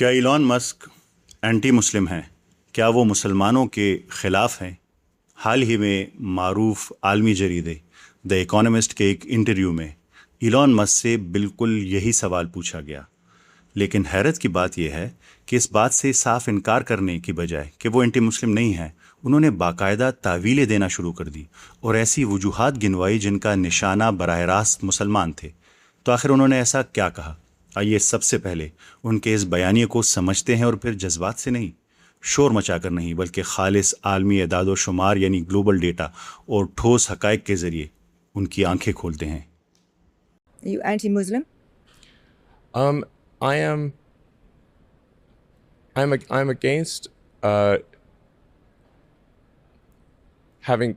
کیا Elon Musk anti مسلم ہیں؟ کیا وہ مسلمانوں کے خلاف ہیں؟ حال ہی میں معروف عالمی جریدے دی اکانومسٹ کے ایک انٹرویو میں ایلون مسک سے بالکل یہی سوال پوچھا گیا، لیکن حیرت کی بات یہ ہے کہ اس بات سے صاف انکار کرنے کی بجائے کہ وہ اینٹی مسلم نہیں ہیں، انہوں نے باقاعدہ تعویلیں دینا شروع کر دی اور ایسی وجوہات گنوائی جن کا نشانہ براہ راست مسلمان تھے۔ تو آخر انہوں نے ایسا کیا کہا؟ آئیے سب سے پہلے ان کے اس بیانیے کو سمجھتے ہیں اور پھر جذبات سے نہیں، شور مچا کر نہیں، بلکہ خالص عالمی اعداد و شمار یعنی گلوبل ڈیٹا اور ٹھوس حقائق کے ذریعے ان کی آنکھیں کھولتے ہیں۔ Are you anti-Muslim? I'm against having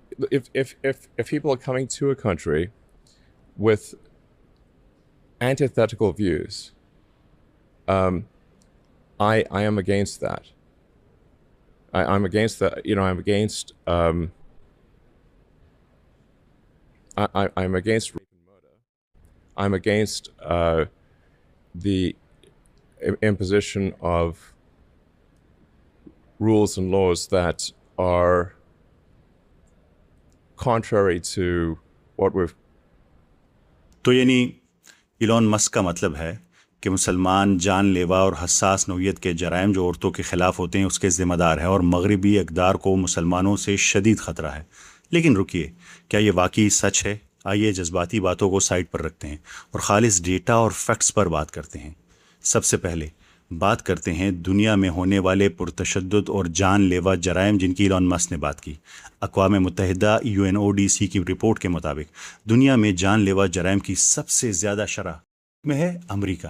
if people are coming to a country with antithetical views, I am against that. I'm against that. I'm against I'm against rape and murder. I'm against the imposition of rules and laws that are contrary to what we've. تو یعنی Elon Musk کا مطلب ہے کہ مسلمان جان لیوا اور حساس نوعیت کے جرائم جو عورتوں کے خلاف ہوتے ہیں اس کے ذمہ دار ہے، اور مغربی اقدار کو مسلمانوں سے شدید خطرہ ہے۔ لیکن رکیے، کیا یہ واقعی سچ ہے؟ آئیے جذباتی باتوں کو سائڈ پر رکھتے ہیں اور خالص ڈیٹا اور فیکٹس پر بات کرتے ہیں۔ سب سے پہلے بات کرتے ہیں دنیا میں ہونے والے پرتشدد اور جان لیوا جرائم جن کی ایلون مسک نے بات کی۔ اقوام متحدہ UNODC کی رپورٹ کے مطابق دنیا میں جان لیوا جرائم کی سب سے زیادہ شرح میں ہے امریکہ،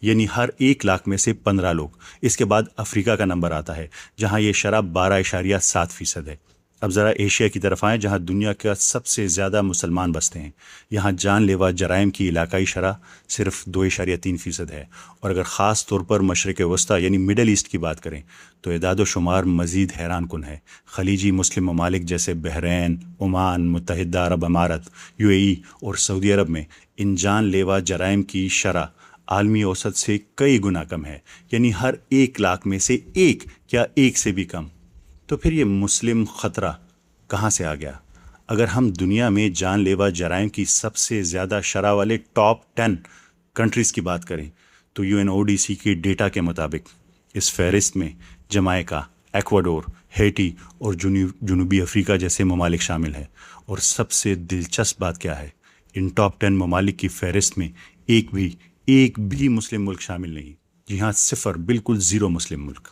یعنی ہر 1 لاکھ میں سے 15 لوگ۔ اس کے بعد افریقہ کا نمبر آتا ہے جہاں یہ شرح 12.7% ہے۔ اب ذرا ایشیا کی طرف آئیں جہاں دنیا کا سب سے زیادہ مسلمان بستے ہیں۔ یہاں جان لیوا جرائم کی علاقائی شرح صرف 2.3% ہے، اور اگر خاص طور پر مشرق وسطیٰ یعنی مڈل ایسٹ کی بات کریں تو اعداد و شمار مزید حیران کن ہے۔ خلیجی مسلم ممالک جیسے بحرین، عمان، متحدہ عرب امارات، UAE اور سعودی عرب میں ان جان لیوا جرائم کی شرح عالمی اوسط سے کئی گنا کم ہے، یعنی ہر 1 لاکھ میں سے ایک یا ایک سے بھی کم۔ تو پھر یہ مسلم خطرہ کہاں سے آ گیا؟ اگر ہم دنیا میں جان لیوا جرائم کی سب سے زیادہ شرح والے ٹاپ 10 کنٹریز کی بات کریں تو UNODC کی ڈیٹا کے مطابق اس فہرست میں جمائکا، ایکواڈور، ہیٹی اور جنوبی افریقہ جیسے ممالک شامل ہیں۔ اور سب سے دلچسپ بات کیا ہے؟ ان ٹاپ 10 ممالک کی فہرست میں ایک بھی مسلم ملک شامل نہیں۔ جی ہاں، صفر، بالکل زیرو مسلم ملک۔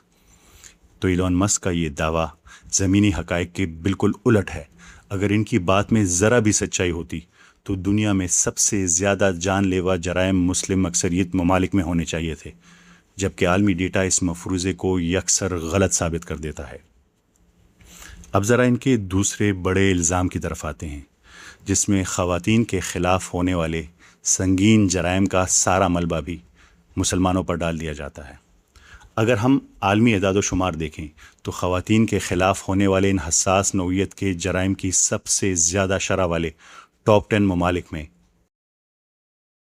تو ایلون مسک کا یہ دعویٰ زمینی حقائق کے بالکل الٹ ہے۔ اگر ان کی بات میں ذرا بھی سچائی ہوتی تو دنیا میں سب سے زیادہ جان لیوا جرائم مسلم اکثریت ممالک میں ہونے چاہیے تھے، جبکہ عالمی ڈیٹا اس مفروضے کو یکسر غلط ثابت کر دیتا ہے۔ اب ذرا ان کے دوسرے بڑے الزام کی طرف آتے ہیں، جس میں خواتین کے خلاف ہونے والے سنگین جرائم کا سارا ملبہ بھی مسلمانوں پر ڈال دیا جاتا ہے۔ اگر ہم عالمی اعداد و شمار دیکھیں تو خواتین کے خلاف ہونے والے ان حساس نوعیت کے جرائم کی سب سے زیادہ شرح والے ٹاپ 10 ممالک میں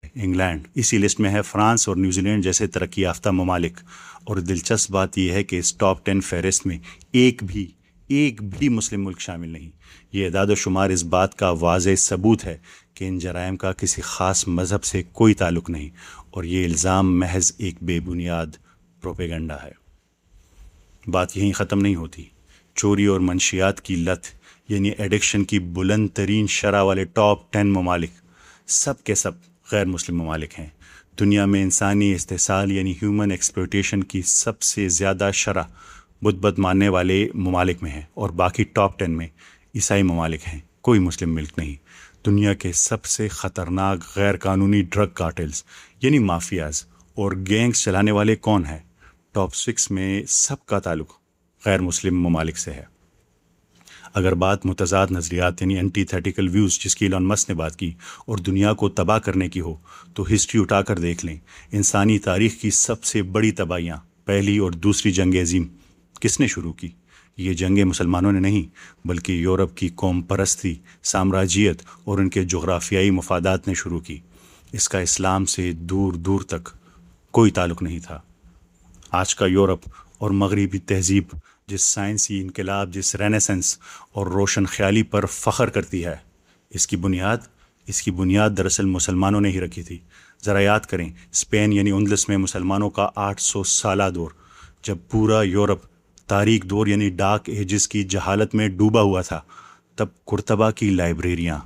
انگلینڈ، اسی لسٹ میں ہے فرانس اور نیوزی لینڈ جیسے ترقی یافتہ ممالک۔ اور دلچسپ بات یہ ہے کہ اس ٹاپ 10 فہرست میں ایک بھی مسلم ملک شامل نہیں۔ یہ اعداد و شمار اس بات کا واضح ثبوت ہے کہ ان جرائم کا کسی خاص مذہب سے کوئی تعلق نہیں، اور یہ الزام محض ایک بے بنیاد پروپیگنڈا ہے۔ بات یہیں ختم نہیں ہوتی۔ چوری اور منشیات کی لت یعنی ایڈکشن کی بلند ترین شرح والے ٹاپ 10 ممالک سب کے سب غیر مسلم ممالک ہیں۔ دنیا میں انسانی استحصال یعنی ہیومن ایکسپلوٹیشن کی سب سے زیادہ شرح بت ماننے والے ممالک میں ہے، اور باقی ٹاپ 10 میں عیسائی ممالک ہیں، کوئی مسلم ملک نہیں۔ دنیا کے سب سے خطرناک غیر قانونی ڈرگ کارٹلز یعنی مافیاز اور گینگز چلانے والے کون ہیں؟ ٹاپ 6 میں سب کا تعلق غیر مسلم ممالک سے ہے۔ اگر بات متضاد نظریات یعنی اینٹی تھیٹیکل ویوز جس کی ایلون مسک نے بات کی اور دنیا کو تباہ کرنے کی ہو تو ہسٹری اٹھا کر دیکھ لیں۔ انسانی تاریخ کی سب سے بڑی تباہیاں، پہلی اور دوسری جنگ عظیم، کس نے شروع کی؟ یہ جنگیں مسلمانوں نے نہیں، بلکہ یورپ کی قوم پرستی، سامراجیت اور ان کے جغرافیائی مفادات نے شروع کی۔ اس کا اسلام سے دور دور تک کوئی تعلق نہیں تھا۔ آج کا یورپ اور مغربی تہذیب جس سائنسی انقلاب، جس رینیسنس اور روشن خیالی پر فخر کرتی ہے، اس کی بنیاد دراصل مسلمانوں نے ہی رکھی تھی۔ ذرا یاد کریں، اسپین یعنی اندلس میں مسلمانوں کا 800 سالہ دور، جب پورا یورپ تاریک دور یعنی ڈارک ایجز کی جہالت میں ڈوبا ہوا تھا، تب قرطبہ کی لائبریریاں،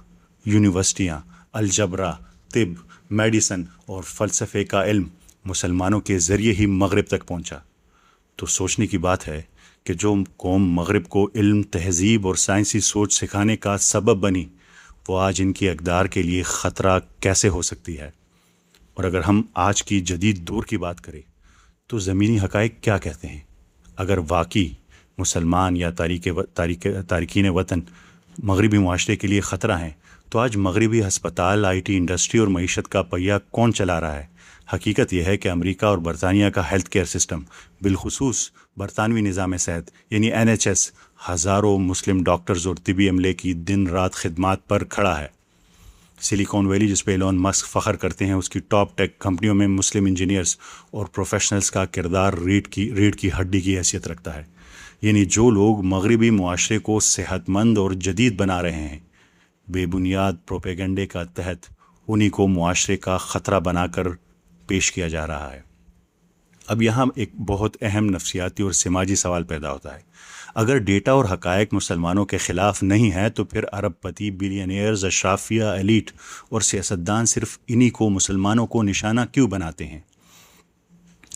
یونیورسٹیاں، الجبرا، طب، میڈیسن اور فلسفے کا علم مسلمانوں کے ذریعے ہی مغرب تک پہنچا۔ تو سوچنے کی بات ہے کہ جو قوم مغرب کو علم، تہذیب اور سائنسی سوچ سکھانے کا سبب بنی، وہ آج ان کی اقدار کے لیے خطرہ کیسے ہو سکتی ہے؟ اور اگر ہم آج کی جدید دور کی بات کریں تو زمینی حقائق کیا کہتے ہیں؟ اگر واقعی مسلمان یا تارکین وطن مغربی معاشرے کے لیے خطرہ ہیں، تو آج مغربی ہسپتال، آئی ٹی انڈسٹری اور معیشت کا پہیہ کون چلا رہا ہے؟ حقیقت یہ ہے کہ امریکہ اور برطانیہ کا ہیلتھ کیئر سسٹم، بالخصوص برطانوی نظام صحت یعنی NHS، ہزاروں مسلم ڈاکٹرز اور طبی عملے کی دن رات خدمات پر کھڑا ہے۔ سلیکون ویلی جس پہ ایلون مسک فخر کرتے ہیں، اس کی ٹاپ ٹیک کمپنیوں میں مسلم انجینئرز اور پروفیشنلز کا کردار ریڑھ کی ہڈی کی حیثیت رکھتا ہے۔ یعنی جو لوگ مغربی معاشرے کو صحت مند اور جدید بنا رہے ہیں، بے بنیاد پروپیگنڈے کا تحت انہی کو معاشرے کا خطرہ بنا کر پیش کیا جا رہا ہے۔ اب یہاں ایک بہت اہم نفسیاتی اور سماجی سوال پیدا ہوتا ہے۔ اگر ڈیٹا اور حقائق مسلمانوں کے خلاف نہیں ہے تو پھر ارب پتی، بلینئرز، اشرافیہ، ایلیٹ اور سیاستدان صرف انہی کو، مسلمانوں کو نشانہ کیوں بناتے ہیں؟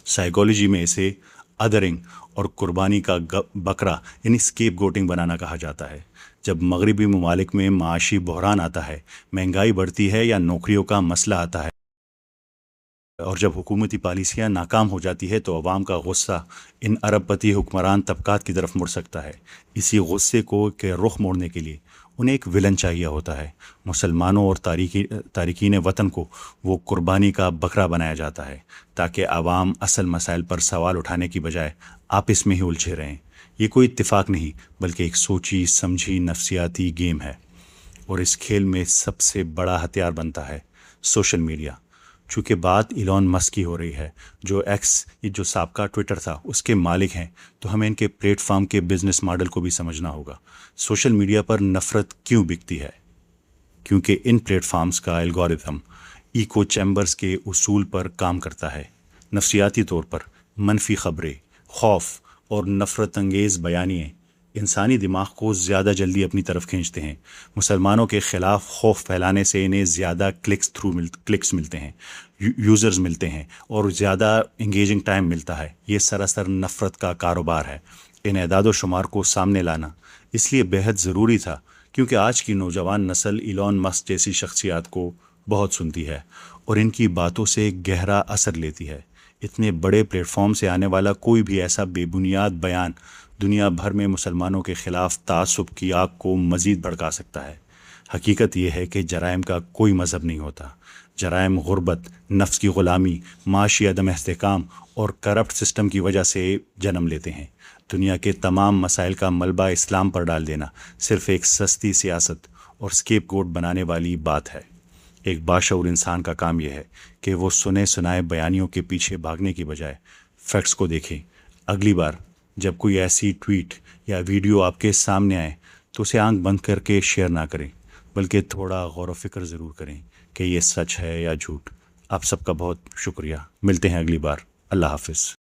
سائیکالوجی میں اسے ادرنگ اور قربانی کا بکرا یعنی اسکیپ گوٹنگ بنانا کہا جاتا ہے۔ جب مغربی ممالک میں معاشی بحران آتا ہے، مہنگائی بڑھتی ہے یا نوکریوں کا مسئلہ آتا ہے، اور جب حکومتی پالیسیاں ناکام ہو جاتی ہے، تو عوام کا غصہ ان ارب پتی حکمران طبقات کی طرف مڑ سکتا ہے۔ اسی غصے کو کے رخ موڑنے کے لیے انہیں ایک ولن چاہیے ہوتا ہے۔ مسلمانوں اور تارکین وطن کو وہ قربانی کا بکرا بنایا جاتا ہے تاکہ عوام اصل مسائل پر سوال اٹھانے کی بجائے آپس میں ہی الجھے رہیں۔ یہ کوئی اتفاق نہیں بلکہ ایک سوچی سمجھی نفسیاتی گیم ہے، اور اس کھیل میں سب سے بڑا ہتھیار بنتا ہے سوشل میڈیا۔ چونکہ بات ایلون مسک کی ہو رہی ہے، جو ایکس، جو سابقہ ٹویٹر تھا، اس کے مالک ہیں، تو ہمیں ان کے پلیٹ فارم کے بزنس ماڈل کو بھی سمجھنا ہوگا۔ سوشل میڈیا پر نفرت کیوں بکتی ہے؟ کیونکہ ان پلیٹ فارمز کا الگورتھم ایکو چیمبرز کے اصول پر کام کرتا ہے۔ نفسیاتی طور پر منفی خبریں، خوف اور نفرت انگیز بیانیے انسانی دماغ کو زیادہ جلدی اپنی طرف کھینچتے ہیں۔ مسلمانوں کے خلاف خوف پھیلانے سے انہیں زیادہ کلکس ملتے ہیں، یوزرز ملتے ہیں اور زیادہ انگیجنگ ٹائم ملتا ہے۔ یہ سراسر نفرت کا کاروبار ہے۔ ان اعداد و شمار کو سامنے لانا اس لیے بے حد ضروری تھا کیونکہ آج کی نوجوان نسل ایلون مسک جیسی شخصیات کو بہت سنتی ہے اور ان کی باتوں سے گہرا اثر لیتی ہے۔ اتنے بڑے پلیٹ فارم سے آنے والا کوئی بھی ایسا بے بنیاد بیان دنیا بھر میں مسلمانوں کے خلاف تعصب کی آگ کو مزید بھڑکا سکتا ہے۔ حقیقت یہ ہے کہ جرائم کا کوئی مذہب نہیں ہوتا۔ جرائم غربت، نفس کی غلامی، معاشی عدم استحکام اور کرپٹ سسٹم کی وجہ سے جنم لیتے ہیں۔ دنیا کے تمام مسائل کا ملبہ اسلام پر ڈال دینا صرف ایک سستی سیاست اور اسکیپ گوٹ بنانے والی بات ہے۔ ایک باشعور انسان کا کام یہ ہے کہ وہ سنے سنائے بیانیوں کے پیچھے بھاگنے کی بجائے فیکٹس کو دیکھیں۔ اگلی بار جب کوئی ایسی ٹویٹ یا ویڈیو آپ کے سامنے آئے تو اسے آنکھ بند کر کے شیئر نہ کریں، بلکہ تھوڑا غور و فکر ضرور کریں کہ یہ سچ ہے یا جھوٹ۔ آپ سب کا بہت شکریہ۔ ملتے ہیں اگلی بار۔ اللہ حافظ۔